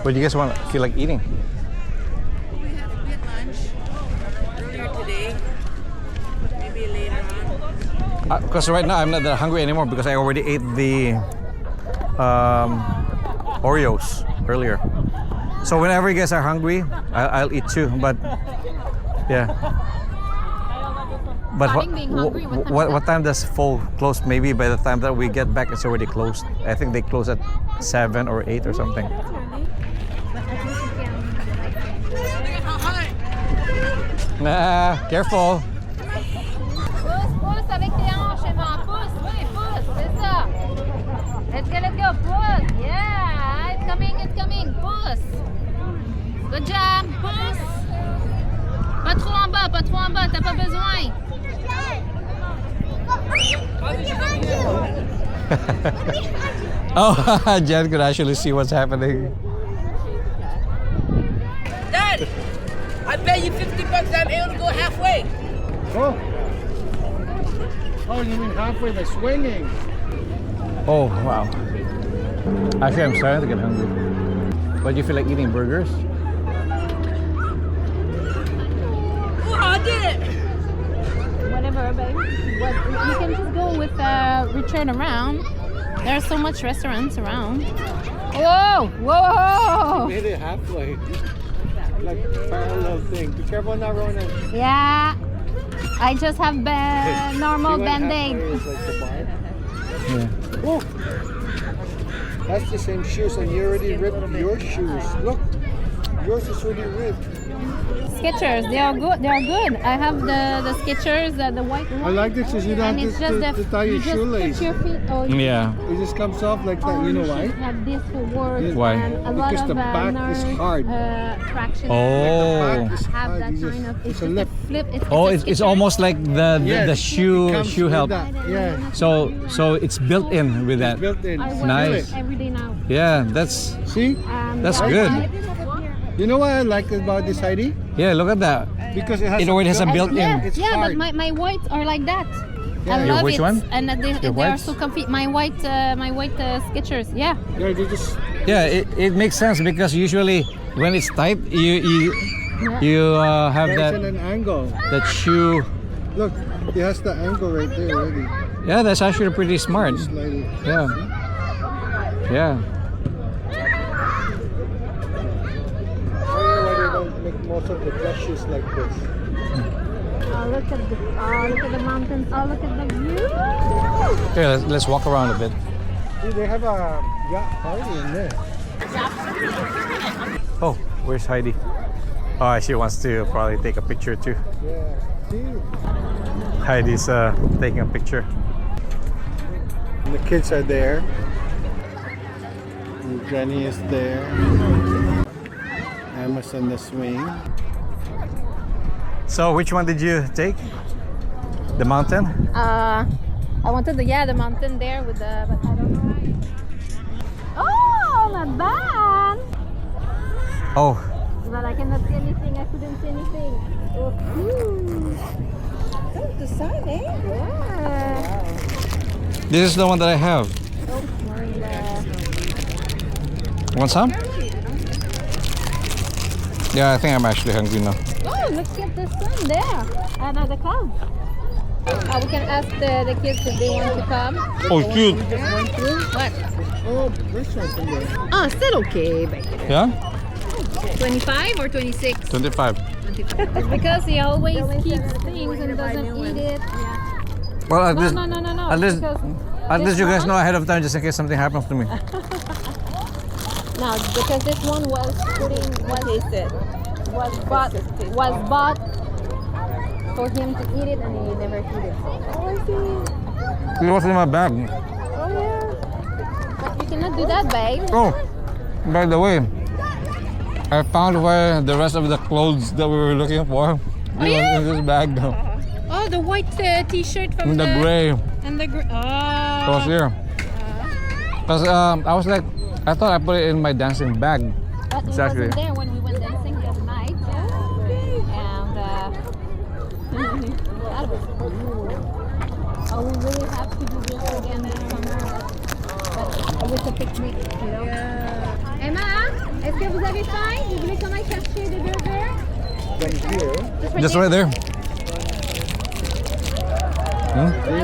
What do you guys feel like eating? We had lunch earlier today. Maybe later on. Because right now I'm not that hungry anymore because I already ate the Oreos earlier. So whenever you guys are hungry, I'll eat too. But yeah. But what time does Pho close? Maybe by the time that we get back, it's already closed. I think they close at 7 or 8 or something. Nah, careful. Pousse avec tes hanches, Emma. Pousse, oui, pousse, c'est ça. Let's go, pousse. Yeah, it's coming, pousse. Good job, pousse. Pas trop en bas, t'as pas besoin. Oh, Jen could actually see what's happening. Dad, I bet you $50 I'm able to go halfway. Oh. Oh, you mean halfway by swinging? Oh, wow. Actually, I'm starting to get hungry. But do you feel like eating burgers? Oh, I did it. Whatever, babe. You can just go with return around. There's so much restaurants around. Whoa! Made it halfway. Like parallel thing. Be careful not running. Yeah. I just have normal band-aid. Like the bar. Yeah. Oh. That's the same shoes and you already ripped your shoes. Look. Yours is already ripped. Skechers, they are good. I have the Skechers, the white one. I like this because you don't And it's have just to tie your shoelace. put your feet. Oh, Yeah. It just comes off like that. You know why? Have this for work. Why? And a lot Because of the back is nerve, hard. traction. Oh. The back is Have hard. that You just- kind of. It's it's a just a lip. flip. Oh, a it's Skechers. almost like the Yes, shoe it comes with help. that. Yeah. So it's built in with that. Built in. I wear Nice. this every day now. Yeah, that's See? That's Yeah. good. You know what I like about this Heidi? Yeah. Look at that. Because it has It already has a built-in. Yeah, It's yeah, hard. but my whites are like that. Yeah. I Your love which it. one? And they are whites? so comfy. My white Skechers. Yeah. Yeah, they just Yeah, it makes sense because usually when it's tight, you have that's in that an angle. shoe. Look, it has the angle right there already. Yeah, that's actually pretty smart. Slightly. Yeah. Yeah. I don't know why they don't make most of the dress shoes like this. Look at the mountains. Oh, look at the view. Yeah, let's walk around a bit. See, they have a yacht party in there. Oh, where's Heidi? Oh, she wants to probably take a picture too. Yeah. See? Heidi's taking a picture. And the kids are there. And Jenny is there. Emma's on the swing. So which one did you take? The mountain? I wanted the mountain there with the, but I don't know. Oh, not bad. Oh, But I cannot see anything. I couldn't see anything. Oh, Oh, the sun, eh? yeah. this is the one that I have. Oh, Want some? Yeah, I think I'm actually hungry now. oh, look at the sun there. And the clouds. We can ask the kids if they want to come. Oh, cute. What? Oh, restaurant in there. Oh, still okay, baby. Yeah? 25 or 26? 25. It's because he always keeps things and doesn't eat it. Well, at least, No. at least, because at least you guys one- know ahead of time just in case something happens to me. No, because this one was was bought for him to eat it and he never eat it. Oh, I see. It was in my bag. Oh yeah. But you cannot do that, babe. Oh, by the way, I found where the rest of the clothes that we were looking for. It was in this bag though. Oh, the white t-shirt from In the gray. and the gray. It was Oh. here. Because I was like, I thought I put it in my dancing bag. But it Exactly. wasn't there when we went dancing the other night. And that was cool. Oh, we really have to do this again this summer. But with a picnic, you know. Emma, Est-ce que vous avez faim? Vous voulez comment chercher des burgers? From here. Just right there.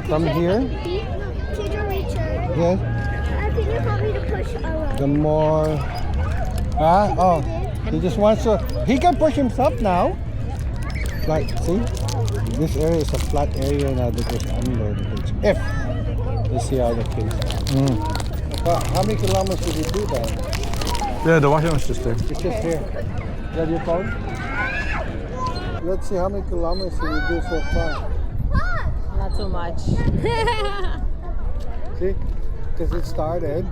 From here. Teacher Richard, Yes. can you help me to push around? The more. Oh. He just wants to. He can push himself now. Like, see? This area is a flat area now that goes under the bridge. If you see how the case. How many kilometers did you do that? Yeah, the washroom is just there. It's just here. Is that your phone? Let's see how many kilometers did you do so far. Not so much. See? Because it started.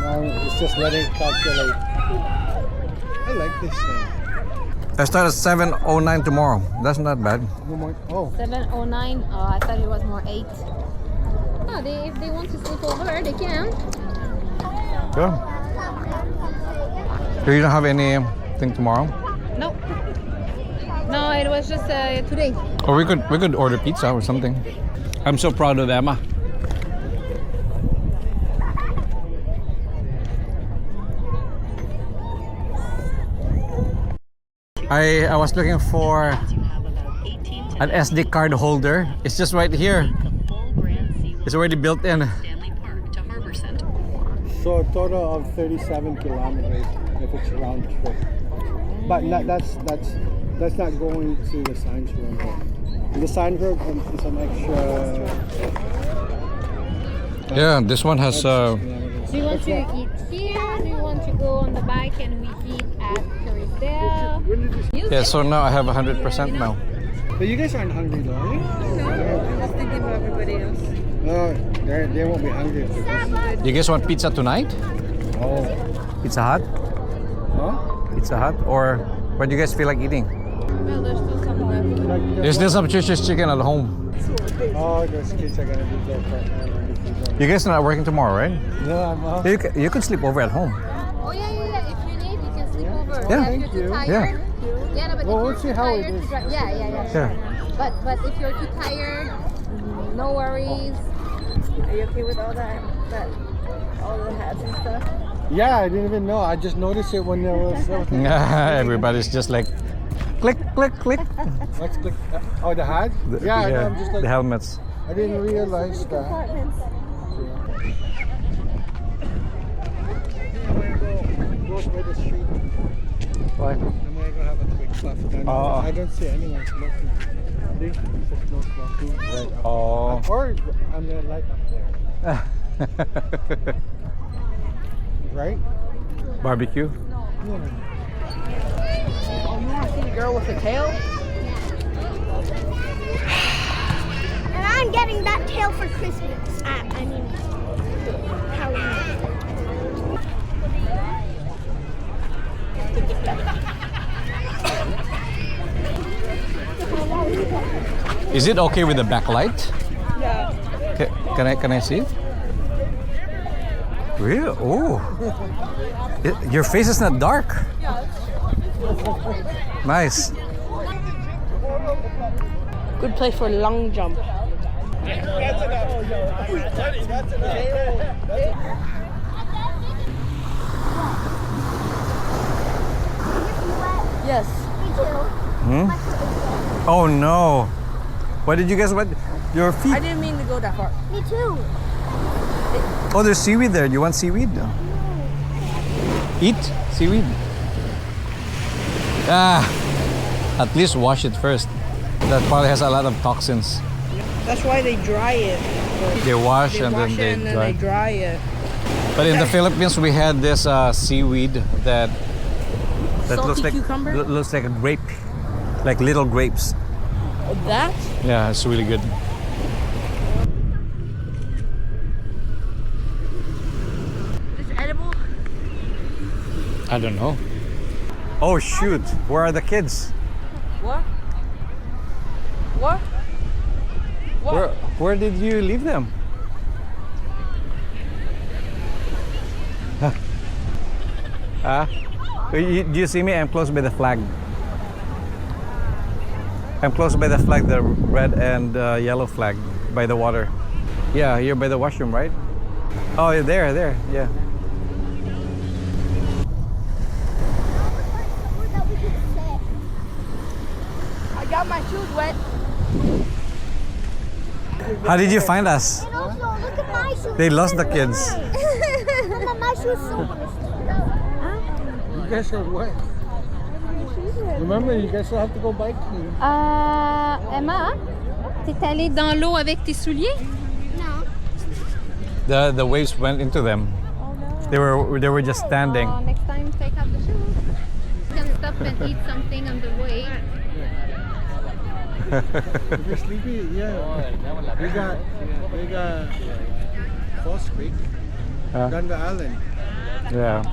Now it's just letting it calculate. I like this thing. I start at 7:09 tomorrow. That's not bad. No more. Oh. 7:09. Oh, I thought it was more 8. Oh, if they want to sleep over, they can. Good. So you don't have anything tomorrow? No. No, it was just today. Or we could order pizza or something. I'm so proud of Emma. I was looking for an SD card holder. It's just right here. It's already built in. So a total of 37 kilometers if it's round trip. But that's not going to the science room. The science room is an extra. Yeah, this one has. Do you want to eat here? Do you want to go on the bike and we eat at Carousel? Yeah, so now I have 100% now. But you guys aren't hungry though, are you? No, I'm just thinking about everybody else. No, they won't be hungry. You guys want pizza tonight? Oh. Pizza Hut? Huh? Pizza Hut? Or what do you guys feel like eating? Well, there's still some left. There's still some Church's chicken at home. Oh, those kids are gonna be there for. You guys are not working tomorrow, right? No, I'm off. You could sleep over at home. Oh, yeah. If you need, you can sleep over. Yeah. If Thank you're too you. tired. Yeah. Yeah, no, but Well, if we'll you're see too how it tired is. to drive. Yeah, sure. But if you're too tired, no worries. Are you okay with all that all the hats and stuff? Yeah, I didn't even know. I just noticed it when there was. Everybody's just like, click, click, click. Let's click. Oh, the hat? Yeah, no, I'm just like. the helmets. I didn't realize that. Apartments. I'm gonna go by the street. Why? I'm gonna go have a quick puff. Oh. I don't see anyone smoking. See? It says no smoking. Right up. Oh. Or I'm gonna light up there. Right? Barbecue? Oh, you want to see the girl with the tail? And I'm getting that tail for Christmas. I mean, Halloween. Is it okay with the backlight? Yeah. Can I see it? Really? Oh. Your face is not dark. Nice. Good place for long jump. Yes. Me too. Oh no. What did you guys want? Your feet? I didn't mean to go that far. Me too. Oh, there's seaweed there. Do you want seaweed? Eat seaweed. At least wash it first. That probably has a lot of toxins. That's why they dry it. They wash They and wash then it and they then dry. they dry it. But in the Philippines, we had this seaweed that Salty looks like cucumber? looks like a grape, like little grapes. Oh, that? Yeah, it's really good. It's edible? I don't know. Oh shoot! Where are the kids? What? What? What? Where did you leave them? Do you see me? I'm close by the flag. I'm close by the flag, the red and yellow flag, by the water. Yeah, you're by the washroom, right? Oh, you're there, yeah. How did you find us? And also, look at my shoes. They lost the kids. Mama, my shoes so You guys are wet. Remember, you guys still have to go biking. Emma, t'es allée dans l'eau avec tes souliers? No. The waves went into them. They were just standing. Next time, take out the shoes. You can stop and eat something on the way. If you're sleepy, yeah. We got False Creek, Ganga Island. Yeah.